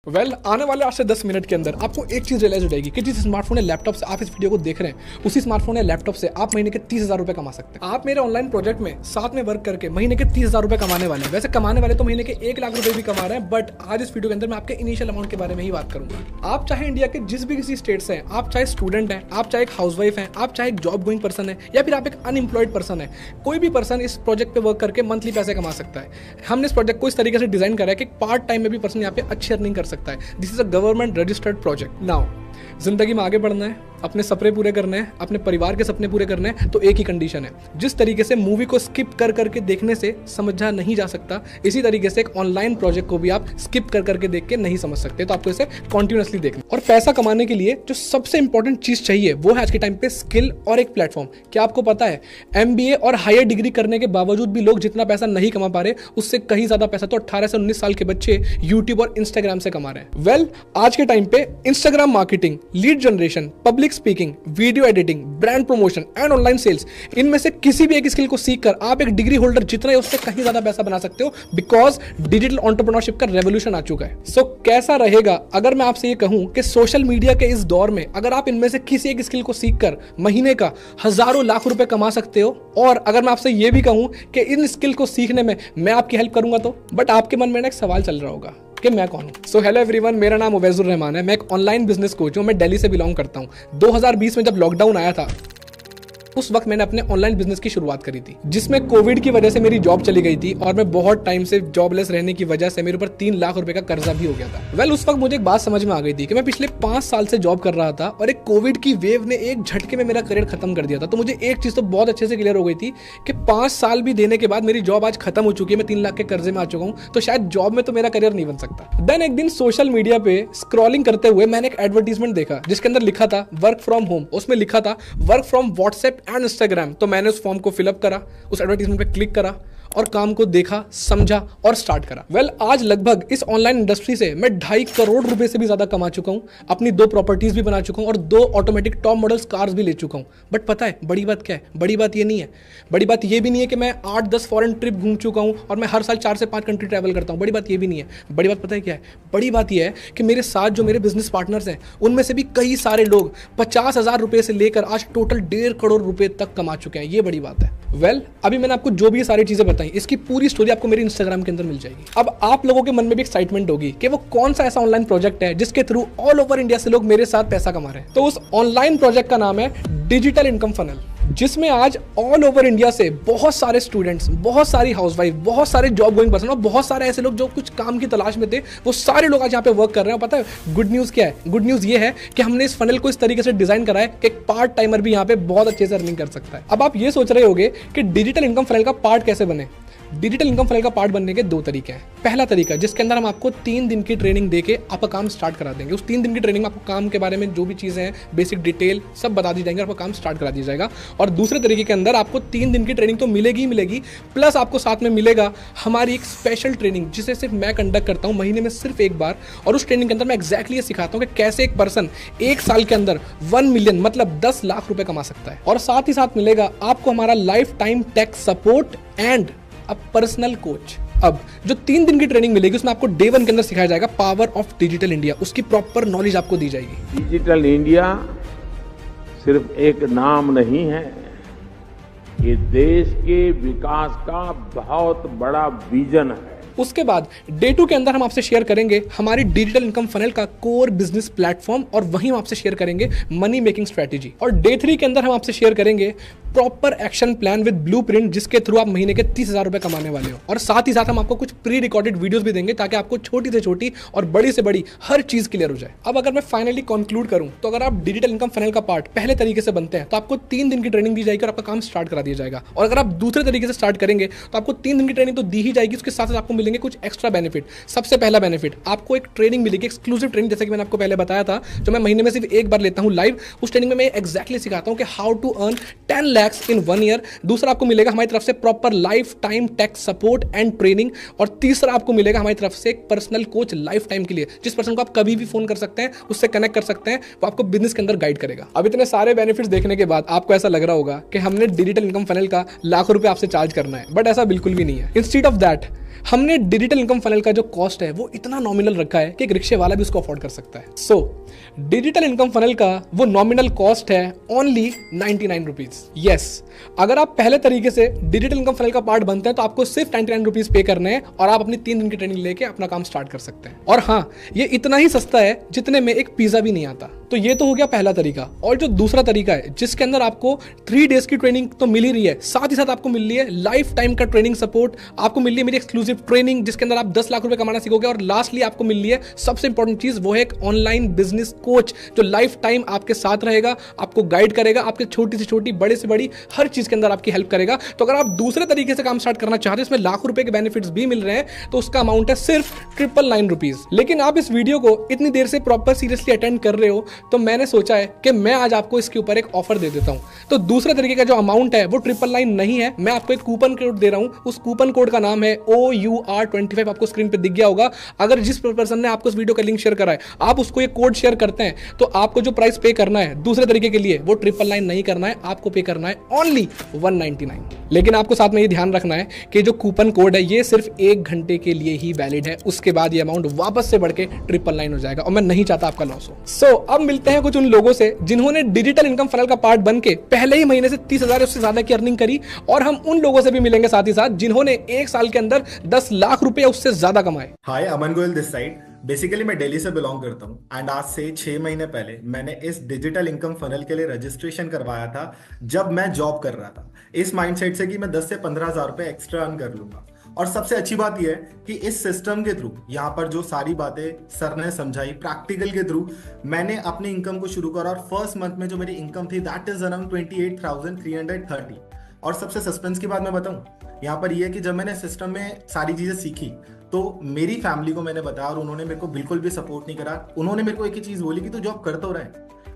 आने वाले 8 से 10 मिनट के अंदर आपको एक चीज रियलाइज हो जाएगी कि जिस स्मार्टफोन या लैपटॉप से आप इस वीडियो को देख रहे हैं उसी स्मार्टफोन या लैपटॉप से आप महीने के 30,000 रुपए कमा सकते हैं। आप मेरे ऑनलाइन प्रोजेक्ट में साथ में वर्क करके महीने के 30,000 रुपए कमाने वाले हैं। वैसे कमाने वाले तो महीने के 1 लाख रुपए भी कमा रहे हैं, बट आज इस वीडियो के अंदर मैं आपके इनिशियल अमाउंट के बारे में ही बात करूंगा। आप चाहे इंडिया के जिस भी किसी स्टेट से हैं, आप चाहे स्टूडेंट हैं, आप चाहे एक हाउसवाइफ हैं, आप चाहे एक जॉब गोइंग पर्सन है या फिर आप एक अनएम्प्लॉयड पर्सन है, कोई भी पर्सन इस प्रोजेक्ट पे वर्क करके मंथली पैसे कमा सकता है। हमने इस प्रोजेक्ट को इस तरीके से डिजाइन करा है कि पार्ट टाइम में भी पर्सन यहाँ पे अच्छी अर्निंग कर सकता है। This is a government registered project. Now जिंदगी में आगे बढ़ना है, अपने सपने पूरे करने हैं, अपने परिवार के सपने पूरे करने हैं, तो एक ही कंडीशन है। जिस तरीके से मूवी को स्किप कर करके देखने से समझा नहीं जा सकता, इसी तरीके से एक ऑनलाइन प्रोजेक्ट को भी आप स्किप कर करके देख के नहीं समझ सकते। तो आपको इसे कॉन्टिन्यूसली देखना। और पैसा कमाने के लिए जो सबसे इंपॉर्टेंट चीज चाहिए वो है आज के टाइम पे स्किल और एक प्लेटफॉर्म। क्या आपको पता है MBA और हायर डिग्री करने के बावजूद भी लोग जितना पैसा नहीं कमा पा रहे, उससे कहीं ज्यादा पैसा तो 18 से 19 साल के बच्चे यूट्यूब और इंस्टाग्राम से कमा रहे हैं। आज के टाइम पे Instagram marketing, lead generation, public speaking, video editing, brand promotion and online sales, इनमें से किसी भी एक स्किल को सीखकर आप एक डिग्री होल्डर जितना है उससे कहीं ज्यादा पैसा बना सकते हो, बिकॉज डिजिटल एंटरप्रेन्योरशिप का रेवोल्यूशन आ चुका है। सो कैसा रहेगा अगर मैं आपसे ये कहूं कि सोशल मीडिया के इस दौर में अगर आप इनमें से किसी एक स्किल को सीखकर महीने का हजारों लाख रुपए कमा सकते हो, और अगर मैं आपसे ये भी कहूं कि इन स्किल को सीखने में मैं आपकी हेल्प करूंगा तो, बट आपके मन में एक सवाल चल रहा होगा कि मैं कौन हूं। सो हेलो एवरीवन, मेरा नाम उवैजुर रहमान है। मैं एक ऑनलाइन बिजनेस कोच हूं। मैं दिल्ली से बिलोंग करता हूं। 2020 में जब लॉकडाउन आया था उस वक्त मैंने अपने ऑनलाइन बिजनेस की शुरुआत करी थी, जिसमें कोविड की वजह से मेरी जॉब चली गई थी और मैं बहुत टाइम से जॉबलेस रहने की वजह से मेरे ऊपर 3 लाख रुपए का कर्जा भी हो गया था। उस वक्त मुझे एक बात समझ में आ गई थी कि मैं पिछले 5 साल से जॉब कर रहा था और एक कोविड की वेव ने एक झटके में मेरा करियर खत्म कर दिया था। तो मुझे एक चीज तो बहुत अच्छे से क्लियर हो गई थी कि 5 साल भी देने के बाद मेरी जॉब आज खत्म हो चुकी है, मैं 3 लाख के कर्जे में आ चुका हूं, तो शायद जॉब में तो मेरा करियर नहीं बन सकता। देन एक दिन सोशल मीडिया पे स्क्रॉलिंग करते हुए मैंने एक एडवर्टीजमेंट देखा जिसके अंदर लिखा था वर्क फ्रॉम होम। उसमें लिखा था work from WhatsApp and Instagram. तो मैंने उस फॉर्म को फिलअप करा, उस एडवर्टाइजमेंट पे क्लिक करा और काम को देखा, समझा और स्टार्ट करा। आज लगभग इस ऑनलाइन इंडस्ट्री से मैं 2.5 करोड़ रुपए से भी ज्यादा कमा चुका हूं, अपनी 2 प्रॉपर्टीज भी बना चुका हूं और 2 ऑटोमेटिक टॉप मॉडल्स कार्स भी ले चुका हूं। बट पता है बड़ी बात क्या है? बड़ी बात ये नहीं है। बड़ी बात ये भी नहीं है कि मैं 8-10 फॉरेन ट्रिप घूम चुका हूं और मैं हर साल 4 से 5 कंट्री ट्रैवल करता हूं। बड़ी बात ये भी नहीं है। बड़ी बात पता है क्या है? बड़ी बात ये है कि मेरे साथ जो मेरे बिजनेस पार्टनर्स हैं उनमें से भी कई सारे लोग 50,000 रुपए से लेकर आज टोटल 1.5 करोड़ रुपए तक कमा चुके हैं। ये बड़ी बात है। अभी मैंने आपको जो भी ये सारी चीजें बताई, इसकी पूरी स्टोरी आपको मेरे इंस्टाग्राम के अंदर मिल जाएगी। अब आप लोगों के मन में भी एक्साइटमेंट होगी कि वो कौन सा ऐसा ऑनलाइन प्रोजेक्ट है जिसके थ्रू ऑल ओवर इंडिया से लोग मेरे साथ पैसा कमा रहे हैं। तो उस ऑनलाइन प्रोजेक्ट का नाम है डिजिटल इनकम फनल, जिसमें आज ऑल ओवर इंडिया से बहुत सारे स्टूडेंट्स, बहुत सारी हाउसवाइफ, बहुत सारे जॉब गोइंग पर्सन और बहुत सारे ऐसे लोग जो कुछ काम की तलाश में थे, वो सारे लोग आज यहाँ पे वर्क कर रहे हैं। पता है गुड न्यूज क्या है? गुड न्यूज ये है कि हमने इस फनल को इस तरीके से डिजाइन करा है कि एक पार्ट टाइमर भी यहाँ पे बहुत अच्छे से अर्निंग कर सकता है। अब आप ये सोच रहे होंगे कि डिजिटल इनकम फनल का पार्ट कैसे बने। डिजिटल इनकम फनल का पार्ट बनने के 2 तरीके हैं। पहला तरीका जिसके अंदर हम आपको 3 दिन की ट्रेनिंग देके आपका काम स्टार्ट करा देंगे। उस 3 दिन की ट्रेनिंग में आपको काम के बारे में जो भी चीजें हैं, बेसिक डिटेल सब बता दी जाएंगे, आपका काम स्टार्ट करा दिया जाएगा। और दूसरे तरीके के अंदर आपको 3 दिन की ट्रेनिंग तो मिलेगी ही मिलेगी, प्लस आपको साथ में मिलेगा हमारी एक स्पेशल ट्रेनिंग जिसे सिर्फ मैं कंडक्ट करता हूँ महीने में सिर्फ एक बार। और उस ट्रेनिंग के अंदर मैं एक्जैक्टली ये सिखाता हूँ कि कैसे एक पर्सन 1 साल के अंदर 1 मिलियन मतलब 10 लाख रुपए कमा सकता है। और साथ ही साथ मिलेगा आपको हमारा lifetime tech support and a personal coach. अब जो 3 दिन की ट्रेनिंग मिलेगी उसमें आपको डे 1 के अंदर सिखाया जाएगा पावर ऑफ डिजिटल इंडिया, उसकी प्रॉपर नॉलेज आपको दी जाएगी। डिजिटल इंडिया सिर्फ एक नाम नहीं है, ये देश के विकास का बहुत बड़ा विजन है। उसके बाद डे 2 के अंदर हम आपसे शेयर करेंगे हमारी डिजिटल इनकम फनल का कोर बिजनेस प्लेटफॉर्म और वहीं हम आपसे शेयर करेंगे मनी मेकिंग स्ट्रेटेजी। और डे 3 के अंदर हम आपसे शेयर करेंगे proper action plan with blueprint जिसके थ्रू आप महीने के 30,000 रुपए कमाने वाले हो। और साथ ही साथ हम आपको कुछ प्री रिकॉर्डेड वीडियोस भी देंगे ताकि आपको छोटी से छोटी और बड़ी से बड़ी हर चीज क्लियर हो जाए। अब अगर मैं फाइनली कंक्लूड करूं तो अगर आप डिजिटल इनकम फनल का पार्ट पहले तरीके से बनते हैं तो आपको 3 दिन की ट्रेनिंग दी जाएगी और आपका काम स्टार्ट करा दिया जाएगा। और अगर आप दूसरे तरीके से स्टार्ट करेंगे तो आपको 3 दिन की ट्रेनिंग तो दी ही जाएगी, उसके साथ साथ आपको मिलेंगे कुछ एक्स्ट्रा बेनिफिट। सबसे पहला बेनिफिट, आपको एक ट्रेनिंग मिलेगी, एक्सक्लूसिव ट्रेनिंग, जैसे कि मैंने आपको पहले बताया था, जो मैं महीने में सिर्फ एक बार लेता हूं लाइव। उस ट्रेनिंग में मैं एक्जैक्टली सिखाता हूं कि how to earn 10 lakhs in 1 year। दूसरा आपको मिलेगा हमारी तरफ से proper lifetime tech support and training. और तीसरा आपको मिलेगा हमारी तरफ से एक पर्सनल कोच लाइफ टाइम के लिए, जिस पर्सन को आप कभी भी फोन कर सकते हैं, उससे कनेक्ट कर सकते हैं, वो आपको बिजनेस के अंदर गाइड करेगा। अब इतने सारे बेनिफिट्स देखने के बाद आपको ऐसा लग रहा होगा कि हमने डिजिटल इनकम फनल का लाखों रुपए आपसे चार्ज करना है, बट ऐसा बिल्कुल भी नहीं है। इंस्टेड ऑफ दैट हमने डिजिटल इनकम फनल का जो कॉस्ट है वो इतना नॉमिनल रखा है कि एक रिक्शे वाला भी उसको अफोर्ड कर सकता है। सो डिजिटल इनकम फनल का वो नॉमिनल कॉस्ट है ओनली 99 रुपीज। यस, अगर आप पहले तरीके से डिजिटल इनकम फनल का पार्ट बनते हैं तो आपको सिर्फ 99 रुपीज पे करने हैं और आप अपनी 3 दिन की ट्रेनिंग लेके अपना काम स्टार्ट कर सकते हैं। और हाँ, ये इतना ही सस्ता है जितने में एक पिज्जा भी नहीं आता। तो ये तो हो गया पहला तरीका। और जो दूसरा तरीका है जिसके अंदर आपको 3 डेज की ट्रेनिंग तो मिल ही रही है, साथ ही साथ आपको मिल रही है लाइफ टाइम का ट्रेनिंग सपोर्ट, आपको मिल रही है मेरी एक्सक्लूसिव ट्रेनिंग जिसके अंदर आप 10 लाख रुपए कमाना सीखोगे, और लास्टली आपको मिल रही है सबसे इंपॉर्टेंट चीज, वो है एक ऑनलाइन बिजनेस कोच जो लाइफ टाइम आपके साथ रहेगा, आपको गाइड करेगा, आपके छोटी से छोटी बड़े से बड़ी हर चीज के अंदर आपकी हेल्प करेगा। तो अगर आप दूसरे तरीके से काम स्टार्ट करना चाहते हैं, इसमें लाखों रुपए के बेनिफिट्स भी मिल रहे हैं, तो उसका अमाउंट है सिर्फ 999 रुपीज। लेकिन आप इस वीडियो को इतनी देर से प्रॉपर सीरियसली अटेंड कर रहे हो, तो मैंने सोचा है कि मैं आज आपको इसके ऊपर एक ऑफर दे देता हूं। तो दूसरे तरीके का जो अमाउंट है वो 999 नहीं है, मैं आपको एक कूपन कोड दे रहा हूं। उस कूपन कोड का नाम है OUR25, आपको स्क्रीन पे दिख गया होगा। अगर जिस पर्सन ने आपको इस वीडियो का लिंक शेयर करा है, आप उसको ये कोड शेयर करते हैं, तो आपको जो प्राइस पे करना है दूसरे तरीके के लिए वो 999 नहीं करना है, आपको पे करना है ओनली 199। लेकिन आपको साथ में ये ध्यान रखना है कि जो कूपन कोड है ये सिर्फ 1 घंटे के लिए ही वैलिड है, उसके बाद ये अमाउंट वापस से बढ़ के 999 हो जाएगा, और मैं नहीं चाहता आपका लॉस हो। सो अब मिलते हैं कुछ उन लोगों से जिन्होंने डिजिटल इनकम फनल का पार्ट बन के पहले ही महीने से 30,000 उससे ज्यादा की अर्निंग करी, और हम उन लोगों से भी मिलेंगे साथ ही साथ जिन्होंने 1 साल के अंदर 10 लाख रुपए उससे ज्यादा कमाए। हाय, अमन गोयल दिस साइड। बेसिकली मैं दिल्ली से बिलोंग करता हूँ एंड आज से 6 महीने पहले मैंने इस डिजिटल इनकम फनल के लिए रजिस्ट्रेशन करवाया था जब मैं जॉब कर रहा था, इस माइंडसेट से कि मैं 10 से 15,000 रुपए एक्स्ट्रा अर्न कर लूंगा। और सबसे अच्छी बात यह है कि इस सिस्टम के थ्रू यहाँ पर जो सारी बातें सर ने समझाई प्रैक्टिकल के थ्रू, मैंने अपनी इनकम को शुरू करा, और फर्स्ट मंथ में जो मेरी इनकम थी दैट इज अराउंड 28,330। और सबसे सस्पेंस की बात मैं बताऊं यहाँ पर यह है कि जब मैंने सिस्टम में सारी चीजें सीखी तो मेरी फैमिली को मैंने बताया और उन्होंने मेरे को बिल्कुल भी सपोर्ट नहीं करा। उन्होंने मेरे को एक ही चीज बोली कि तू जॉब कर तो रहा है,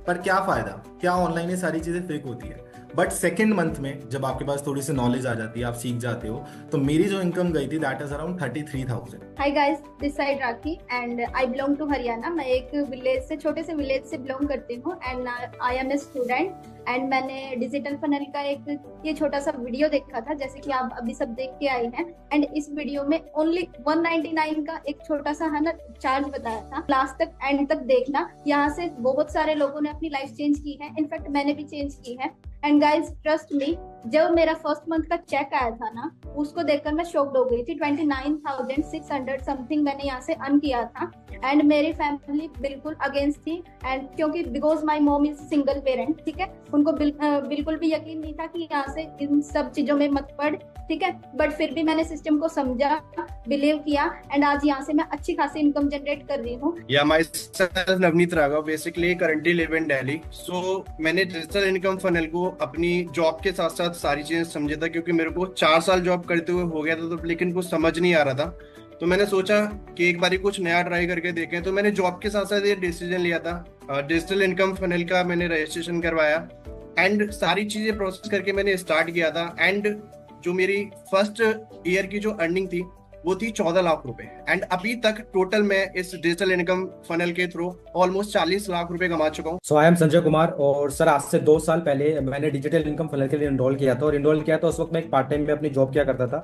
पर क्या फायदा, क्या ऑनलाइन ये सारी चीजें फेक होती है। बट सेकेंड मंथ में जब आपके पास थोड़ी सी नॉलेज आ जाती है, आप सीख जाते हो, तो मेरी जो इनकम गई थी that is around 33,000। Hi guys, this side Rakhi and I belong to Haryana. मैं एक विलेज से, छोटे से विलेज से बिलोंग करती हूँ and I am a student. And मैंने डिजिटल फनल का एक ये छोटा सा वीडियो देखा था, जैसे कि आप अभी सब देख के आए हैं। एंड इस वीडियो में ओनली 199 का एक छोटा सा है ना चार्ज बताया था। लास्ट तक एंड तक देखना, यहाँ से बहुत सारे लोगों ने अपनी लाइफ चेंज की है, इनफैक्ट मैंने भी चेंज की है। एंड गाइज ट्रस्ट मी, जब मेरा फर्स्ट मंथ का चेक आया था ना, उसको देखकर मैं शॉक्ड हो गई थी। 29,600 समथिंग मैंने यहाँ से अर्न किया था। एंड मेरी फैमिली बिल्कुल अगेंस्ट थी, एंड क्योंकि because my mom is single parent, ठीक है, उनको बिल्कुल भी यकीन नहीं था कि यहाँ से इन सब चीजों में मत पड़, ठीक है। बट फिर भी मैंने सिस्टम को समझा, बिलीव किया, एंड आज यहाँ से मैं अच्छी खासी इनकम जनरेट कर रही हूँ। Yeah myself Navneet Raghav, basically currently live in Delhi. So मैंने डिजिटल इनकम फनल को अपनी जॉब के साथ साथ सारी चीजें समझा था, क्योंकि मेरे को 4 साल जॉब करते हुए हो गया था, तो लेकिन कुछ समझ नहीं आ रहा था। तो मैंने सोचा कि एक बारी कुछ नया ट्राई करके देखें। तो मैंने जॉब के साथ साथ ये डिसीजन लिया था, डिजिटल इनकम फनल का मैंने रजिस्ट्रेशन करवाया एंड सारी चीजें प्रोसेस करके मैंने स्टार्ट किया था। एंड जो मेरी फर्स्ट ईयर की जो अर्निंग थी वो थी 14 लाख रुपए। एंड अभी तक टोटल मैं इस डिजिटल इनकम फनल के थ्रू ऑलमोस्ट 40 लाख रुपए कमा चुका हूँ। सो आई एम संजय कुमार, और सर आज से 2 साल पहले मैंने डिजिटल इनकम फनल के लिए इनरोल किया था। और इनरोल किया था उस वक्त मैं एक पार्ट टाइम में अपनी जॉब किया करता था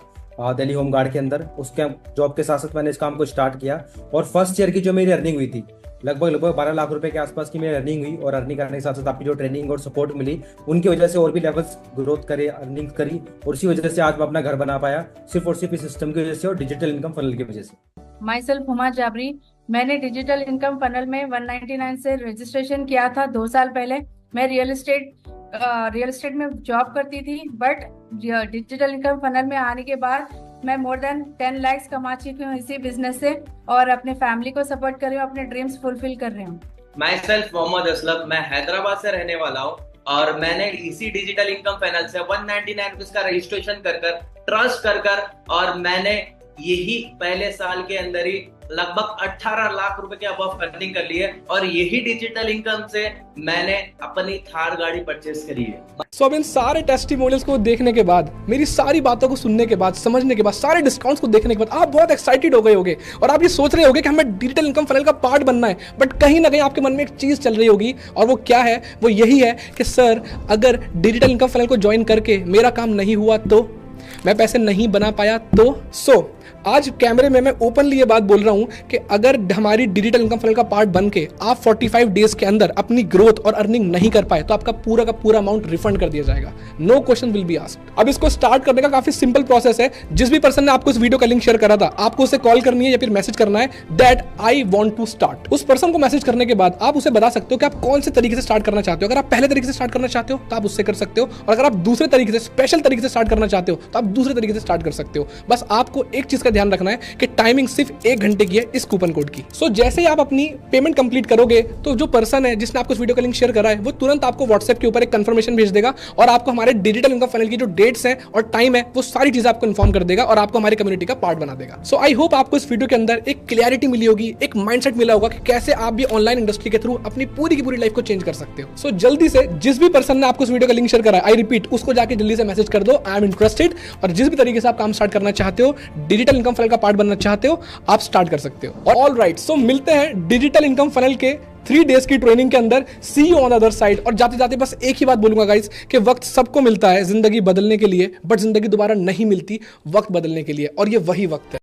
दिल्ली होम गार्ड के अंदर। उसके जॉब के साथ साथ मैंने इस काम को स्टार्ट किया, और फर्स्ट ईयर की जो मेरी अर्निंग हुई थी लगभग 12 लाख रुपए के आसपास की मेरी अर्निंग हुई। और अर्निंग करने के साथ साथ आपकी जो ट्रेनिंग और सपोर्ट मिली उनकी वजह से और भी लेवल्स ग्रोथ करे, अर्निंग करी, और इसी वजह से आज मैं अपना घर बना पाया, सिर्फ और सिर्फ इस सिस्टम की वजह से और डिजिटल इनकम फनल की वजह से। माई सेल्फ हुमा जाबरी, मैंने डिजिटल इनकम फनल में 199 से रजिस्ट्रेशन किया था 2 साल पहले। मैं रियल एस्टेट में जॉब करती थी, बट डिजिटल इनकम फनल में आने के बाद मैं मोर देन 10 लाख कमा चुकी हूँ इसी बिजनेस से, और अपने फैमिली को सपोर्ट कर रही हूँ, अपने ड्रीम्स फुलफिल कर रही हूँ। माई सेल्फ मोहम्मद असलम, मैं हैदराबाद से रहने वाला हूँ, और मैंने इसी डिजिटल इनकम फाइनेंस से 199 रुपीज का रजिस्ट्रेशन कर ट्रस्ट कर और मैंने यही पहले साल के अंदर ही लगभग 18 लाख रुपए के अबव अर्निंग कर ली है। और यही डिजिटल इनकम से मैंने अपनी थार गाड़ी परचेस करी है। सो अब इन सारे टेस्टिमोनियल्स को देखने के बाद, मेरी सारी बातों को सुनने के बाद, समझने के बाद, सारे डिस्काउंट्स को देखने के बाद आप बहुत एक्साइटेड हो गए होंगे, और आप ये सोच रहे होंगे कि हमें डिजिटल इनकम फनल का पार्ट बनना है। बट कहीं ना कहीं आपके मन में एक चीज चल रही होगी, और वो क्या है? वो यही है कि सर, अगर डिजिटल इनकम फनल को ज्वाइन करके मेरा काम नहीं हुआ तो, मैं पैसे नहीं बना पाया तो। आज कैमरे में मैं ओपनली ये बात बोल रहा हूं कि अगर हमारी डिजिटल इनकम फनल का पार्ट बन के आप 45 डेज के अंदर अपनी ग्रोथ और अर्निंग नहीं कर पाए तो आपका पूरा का पूरा अमाउंट रिफंड कर दिया जाएगा। No question will be asked. अब इसको स्टार्ट करने का काफी सिंपल प्रोसेस है। जिस भी पर्सन ने आपको इस वीडियो का लिंक शेयर करा था, आपको उसे कॉल करनी है या फिर मैसेज करना है that I want to start. उस पर्सन को मैसेज करने के बाद आप उसे बता सकते हो कि आप कौन से तरीके से स्टार्ट करना चाहते हो। अगर आप पहले तरीके से स्टार्ट करना चाहते हो तो आप उससे कर सकते हो, और अगर आप दूसरे तरीके से, स्पेशल तरीके से स्टार्ट करना चाहते हो तो आप दूसरे तरीके से स्टार्ट कर सकते हो। बस आपको एक चीज का ध्यान रखना है कि टाइमिंग सिर्फ 1 घंटे की है इस कूपन कोड की। सो जैसे ही आप अपनी पेमेंट कंप्लीट करोगे तो जो पर्सन है जिसने आपको इस वीडियो का लिंक शेयर करा है वो तुरंत आपको व्हाट्सएप के ऊपर एक कंफर्मेशन भेज देगा और आपको हमारे डिजिटल इनकम फनल की जो डेट्स हैं और टाइम है वो सारी चीजें आपको इन्फॉर्म कर देगा और आपको हमारी कम्युनिटी का पार्ट बना देगा। सो आई होप आपको इस वीडियो के अंदर एक क्लैरिटी मिली होगी, एक माइंडसेट मिला होगा कि कैसे आप भी ऑनलाइन इंडस्ट्री के थ्रू अपनी पूरी की पूरी लाइफ को चेंज कर सकते हो। सो जल्दी से जिस भी पर्सन ने आपको इस वीडियो का लिंक शेयर करा है, आई रिपीट, उसको जाके जल्दी से मैसेज कर दो आई एम इंटरेस्टेड। और जिस भी तरीके से आप काम स्टार्ट करना चाहते हो, डिजिटल इनकम फनल का पार्ट बनना चाहते हो, आप स्टार्ट कर सकते हो। ऑल राइट, सो मिलते हैं डिजिटल इनकम फनल के 3 डेज की ट्रेनिंग के अंदर। See you on the other side. और जाते जाते बस एक ही बात बोलूंगा गाइस कि वक्त सबको मिलता है जिंदगी बदलने के लिए, बट जिंदगी दोबारा नहीं मिलती वक्त बदलने के लिए, और ये वही वक्त है।